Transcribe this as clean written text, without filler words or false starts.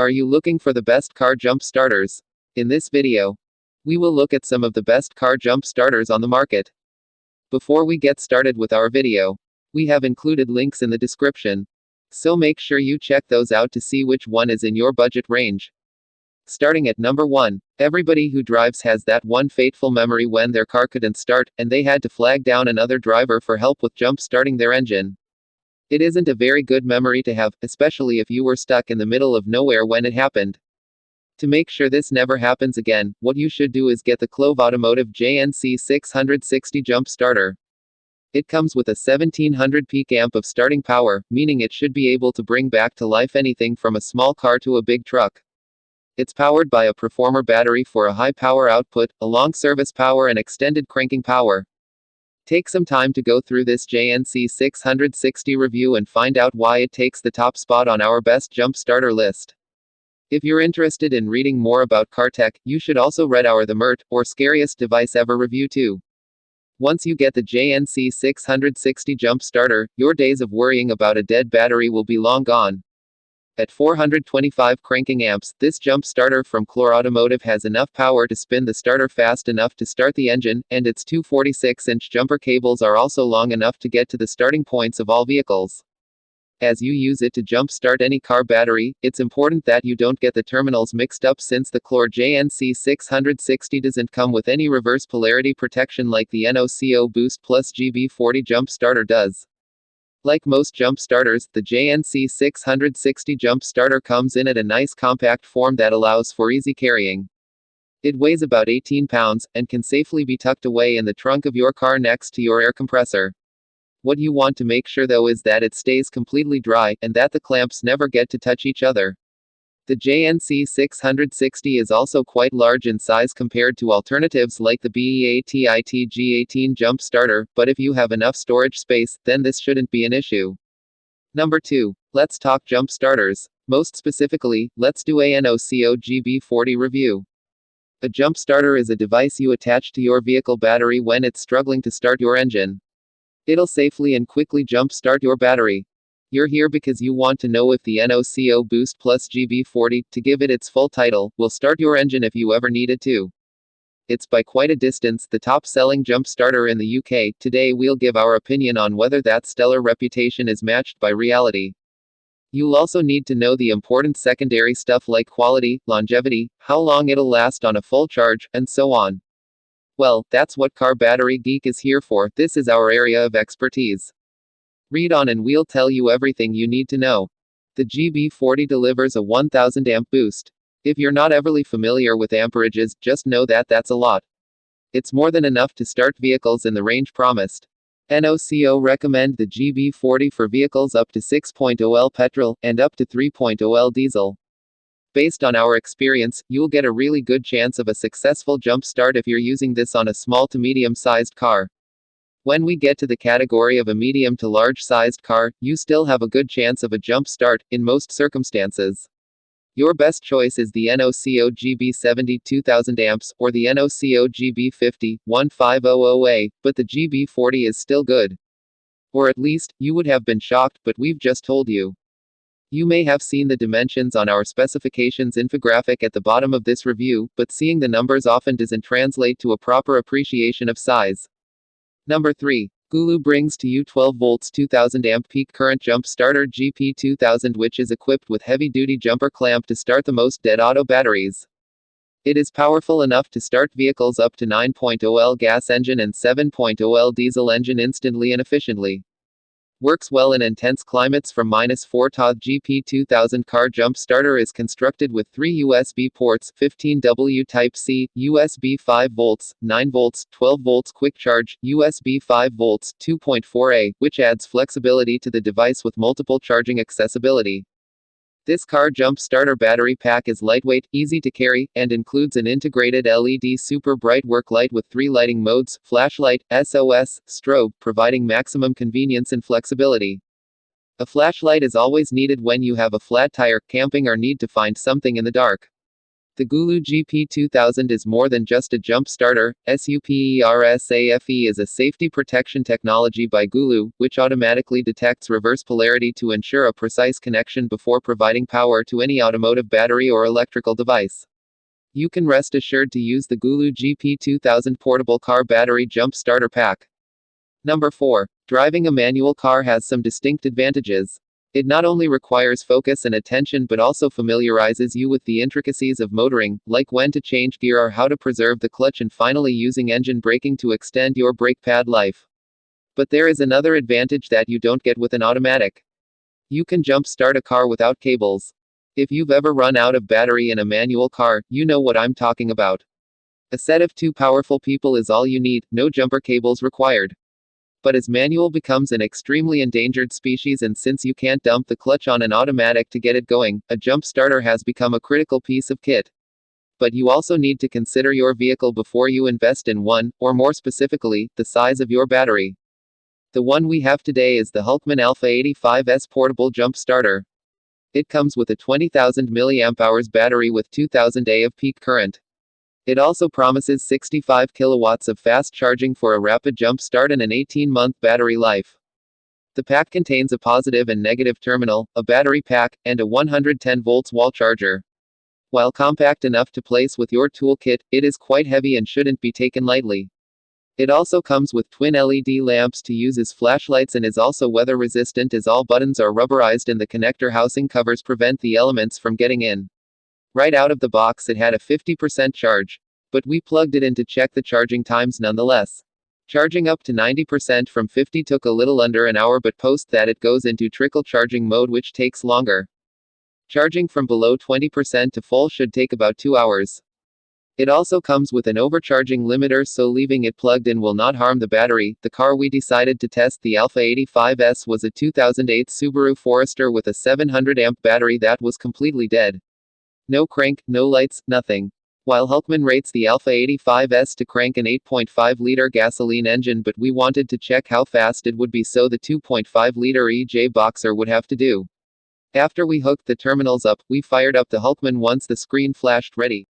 Are you looking for the best car jump starters? In this video, we will look at some of the best car jump starters on the market. Before we get started with our video, we have included links in the description, so make sure you check those out to see which one is in your budget range. Starting at number 1, everybody who drives has that one fateful memory when their car couldn't start, and they had to flag down another driver for help with jump starting their engine. It isn't a very good memory to have, especially if you were stuck in the middle of nowhere when it happened. To make sure this never happens again, what you should do is get the Clove Automotive JNC 660 jump starter. It comes with a 1700 peak amp of starting power, meaning it should be able to bring back to life anything from a small car to a big truck. It's powered by a Performer battery for a high power output, a long service power and extended cranking power. Take some time to go through this JNC 660 review and find out why it takes the top spot on our best jump starter list. If you're interested in reading more about car tech, you should also read our The MERT, or Scariest Device Ever review too. Once you get the JNC 660 jump starter, your days of worrying about a dead battery will be long gone. At 425 cranking amps, this jump starter from Clove Automotive has enough power to spin the starter fast enough to start the engine, and its two 46-inch jumper cables are also long enough to get to the starting points of all vehicles. As you use it to jump start any car battery, it's important that you don't get the terminals mixed up since the Clove JNC 660 doesn't come with any reverse polarity protection like the noco Boost Plus GB40 jump starter does. Like most jump starters, the JNC 660 jump starter comes in at a nice compact form that allows for easy carrying. It weighs about 18 pounds, and can safely be tucked away in the trunk of your car next to your air compressor. What you want to make sure though is that it stays completely dry, and that the clamps never get to touch each other. The JNC 660 is also quite large in size compared to alternatives like the BEATIT G18 jump starter, but if you have enough storage space, then this shouldn't be an issue. Number 2. Let's talk jump starters. Most specifically, let's do a noco GB40 review. A jump starter is a device you attach to your vehicle battery when it's struggling to start your engine. It'll safely and quickly jump start your battery. You're here because you want to know if the noco Boost Plus GB40, to give it its full title, will start your engine if you ever need it to. It's by quite a distance the top-selling jump starter in the UK. Today we'll give our opinion on whether that stellar reputation is matched by reality. You'll also need to know the important secondary stuff like quality, longevity, how long it'll last on a full charge, and so on. Well, that's what Car Battery Geek is here for. This is our area of expertise. Read on and we'll tell you everything you need to know. The GB40 delivers a 1000 amp boost. If you're not everly familiar with amperages, just know that that's a lot. It's more than enough to start vehicles in the range promised. noco recommend the GB40 for vehicles up to 6.0 L petrol, and up to 3.0 L diesel. Based on our experience, you'll get a really good chance of a successful jump start if you're using this on a small to medium-sized car. When we get to the category of a medium to large-sized car, you still have a good chance of a jump start, in most circumstances. Your best choice is the noco GB70 2000 amps, or the noco GB50 1500A, but the GB40 is still good. Or at least, you would have been shocked, but we've just told you. You may have seen the dimensions on our specifications infographic at the bottom of this review, but seeing the numbers often doesn't translate to a proper appreciation of size. Number 3. Gooloo brings to you 12 volts 2000 amp peak current jump starter GP2000, which is equipped with heavy-duty jumper clamp to start the most dead auto batteries. It is powerful enough to start vehicles up to 9.0 L gas engine and 7.0 L diesel engine instantly and efficiently. Works well in intense climates from -4 to GP2000 car jump starter is constructed with 3 USB ports, 15W Type-C, USB 5 volts, 9 volts, 12 volts quick charge, USB 5 volts, 2.4A, which adds flexibility to the device with multiple charging accessibility. This car jump starter battery pack is lightweight, easy to carry, and includes an integrated LED super bright work light with 3 lighting modes: flashlight, SOS, strobe, providing maximum convenience and flexibility. A flashlight is always needed when you have a flat tire, camping, or need to find something in the dark. The gooloo GP2000 is more than just a jump starter. SUPERSAFE is a safety protection technology by gooloo, which automatically detects reverse polarity to ensure a precise connection before providing power to any automotive battery or electrical device. You can rest assured to use the gooloo GP2000 portable car battery jump starter pack. Number 4. Driving a manual car has some distinct advantages. It not only requires focus and attention but also familiarizes you with the intricacies of motoring, like when to change gear or how to preserve the clutch, and finally using engine braking to extend your brake pad life. But there is another advantage that you don't get with an automatic. You can jump start a car without cables. If you've ever run out of battery in a manual car, you know what I'm talking about. A set of 2 powerful people is all you need, no jumper cables required. But as manual becomes an extremely endangered species, and since you can't dump the clutch on an automatic to get it going, a jump starter has become a critical piece of kit. But you also need to consider your vehicle before you invest in one, or more specifically, the size of your battery. The one we have today is the Hulkman Alpha 85S portable jump starter. It comes with a 20,000 mAh battery with 2000 A of peak current. It also promises 65 kilowatts of fast charging for a rapid jump start and an 18-month battery life. The pack contains a positive and negative terminal, a battery pack, and a 110 volts wall charger. While compact enough to place with your toolkit, it is quite heavy and shouldn't be taken lightly. It also comes with twin LED lamps to use as flashlights and is also weather resistant, as all buttons are rubberized and the connector housing covers prevent the elements from getting in. Right out of the box it had a 50% charge. But we plugged it in to check the charging times nonetheless. Charging up to 90% from 50 took a little under an hour, but post that it goes into trickle charging mode, which takes longer. Charging from below 20% to full should take about 2 hours. It also comes with an overcharging limiter, so leaving it plugged in will not harm the battery. The car we decided to test, the Alpha 85S, was a 2008 Subaru Forester with a 700 amp battery that was completely dead. No crank, no lights, nothing. While Hulkman rates the Alpha 85S to crank an 8.5-liter gasoline engine, but we wanted to check how fast it would be, so the 2.5-liter EJ Boxer would have to do. After we hooked the terminals up, we fired up the Hulkman once the screen flashed ready.